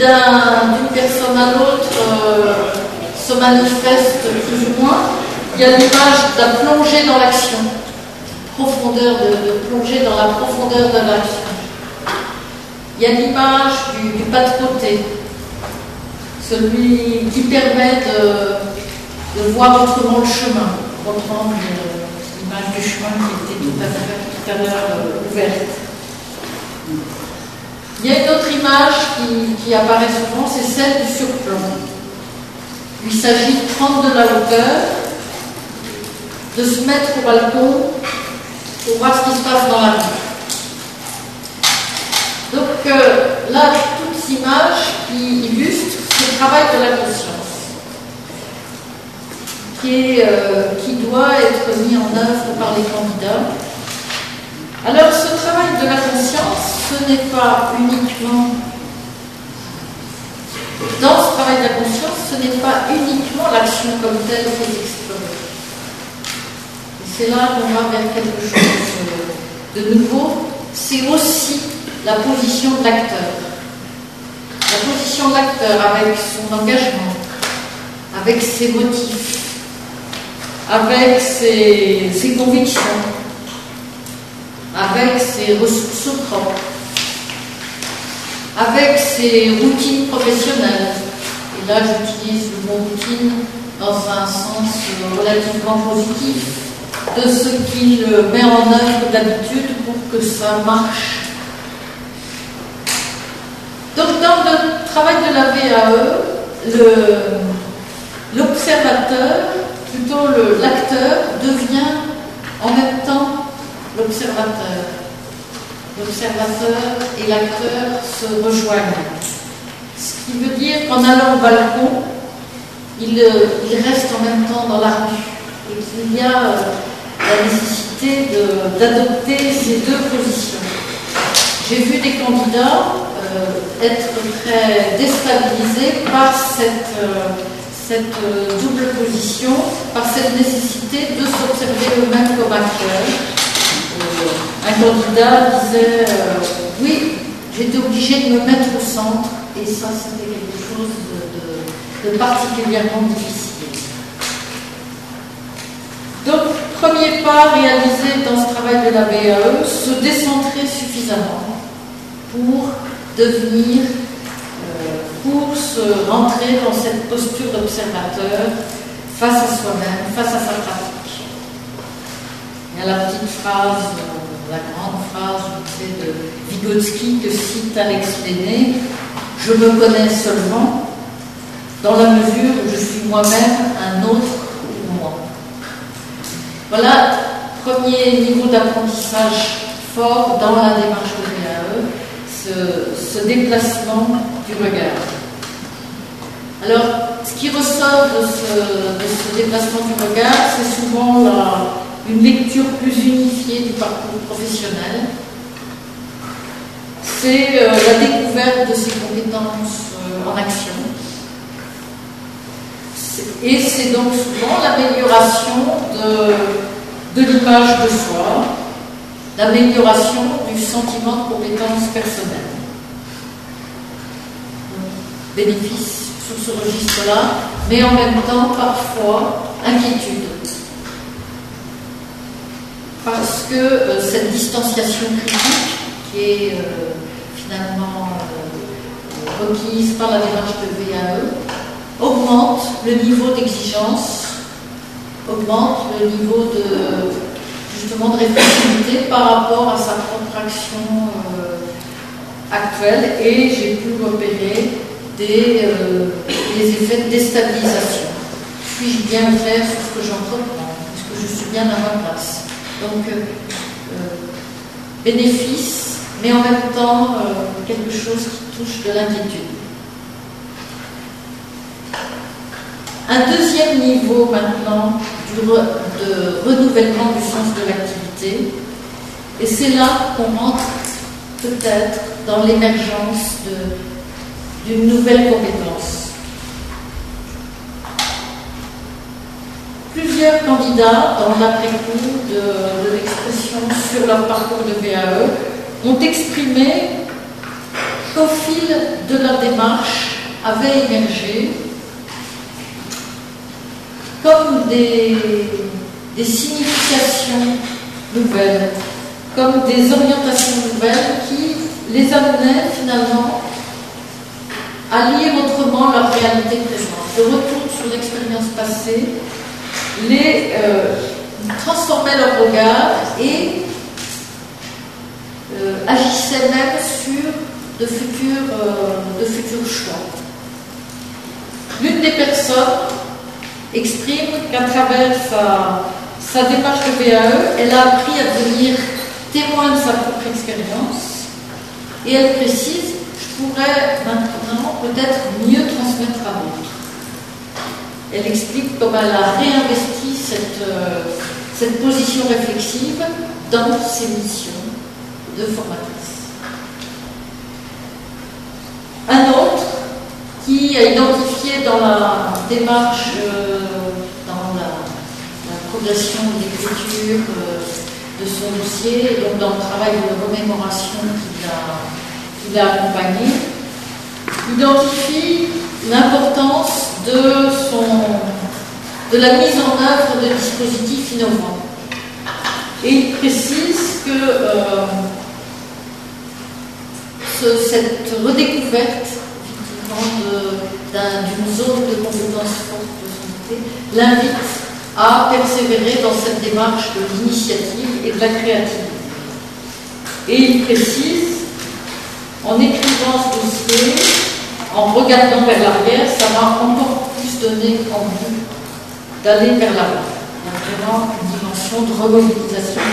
d'une personne à l'autre se manifeste plus ou moins. Il y a l'image de la plongée dans l'action, de plonger dans la profondeur de l'action. Il y a l'image du pas de côté, celui qui permet de voir autrement le chemin, reprendre l'image du chemin qui était tout à l'heure ouverte. Il y a une autre image qui apparaît souvent, c'est celle du surplomb. Il s'agit de prendre de la hauteur, de se mettre au balcon pour voir ce qui se passe dans la rue. Donc là, toutes ces images qui illustrent ce travail de la conscience, qui doit être mis en œuvre par les candidats. Alors, ce travail de la conscience, ce n'est pas uniquement, dans ce travail de la conscience, ce n'est pas uniquement l'action comme telle qui est explorée. Et c'est là qu'on va vers quelque chose de nouveau. C'est aussi la position de l'acteur. La position de l'acteur avec son engagement, avec ses motifs, avec ses convictions, avec ses ressources propres, avec ses routines professionnelles. Et là, j'utilise le mot routine dans un sens relativement positif, de ce qu'il met en œuvre d'habitude pour que ça marche. Donc, dans le travail de la VAE, l'observateur, plutôt l'acteur, devient en même temps l'observateur. L'observateur et l'acteur se rejoignent. Ce qui veut dire qu'en allant au balcon, il reste en même temps dans la rue. Et qu'il y a la nécessité d'adopter ces deux positions. J'ai vu des candidats être très déstabilisés par cette double position, par cette nécessité de s'observer eux-mêmes comme acteurs. Un candidat disait oui, j'étais obligé de me mettre au centre, et ça c'était quelque chose de particulièrement difficile. Donc, premier pas réalisé dans ce travail de la BAE, se décentrer suffisamment pour devenir, pour se rentrer dans cette posture d'observateur face à soi-même, face à sa pratique. Il y a la petite phrase, la grande phrase de Vygotsky que cite Alex Lenné: « Je me connais seulement dans la mesure où je suis moi-même un autre ou moi. » Voilà, premier niveau d'apprentissage fort dans la démarche de VAE, ce déplacement du regard. Alors, ce qui ressort de ce déplacement du regard, c'est souvent une lecture plus unifiée du parcours professionnel. C'est la découverte de ses compétences en action. Et c'est donc souvent l'amélioration de l'image de soi, l'amélioration du sentiment de compétence personnelle. Bénéfice sur ce registre-là, mais en même temps, parfois, inquiétude. Parce que cette distanciation critique, qui est finalement requise par la démarche de VAE, augmente le niveau d'exigence, augmente le niveau justement de réflexivité par rapport à sa propre action actuelle, et j'ai pu repérer des effets de déstabilisation. Suis-je bien clair sur ce que j'entreprends? Est-ce que je suis bien à ma place? Donc, bénéfice, mais en même temps, quelque chose qui touche de l'inquiétude. Un deuxième niveau maintenant de renouvellement du sens de l'activité, et c'est là qu'on rentre peut-être dans l'émergence d'une nouvelle compétence. Plusieurs candidats dans l'après-coup de l'expression sur leur parcours de VAE ont exprimé qu'au fil de leur démarche avaient émergé comme des significations nouvelles, comme des orientations nouvelles qui les amenaient finalement à lire autrement leur réalité présente. Le retour sur l'expérience passée les transformait leur regard et agissait même sur de futurs choix. L'une des personnes exprime qu'à travers sa démarche de BAE, elle a appris à devenir témoin de sa propre expérience et elle précise: je pourrais maintenant peut-être mieux transmettre à d'autres. Elle explique comment elle a réinvesti cette position réflexive dans ses missions de formatrice. Un autre qui a identifié dans la démarche, dans la progression d'écriture de son dossier, et donc dans le travail de remémoration qui l'a accompagné, identifie l'importance de la mise en œuvre de dispositifs innovants. Et il précise que cette redécouverte d'une zone de compétences fortes de son côté l'invite à persévérer dans cette démarche de l'initiative et de la créativité. Et il précise, en écrivant ce dossier, en regardant vers l'arrière, ça m'a encore plus donné envie d'aller vers l'avant. Il y a vraiment une dimension de remobilisation.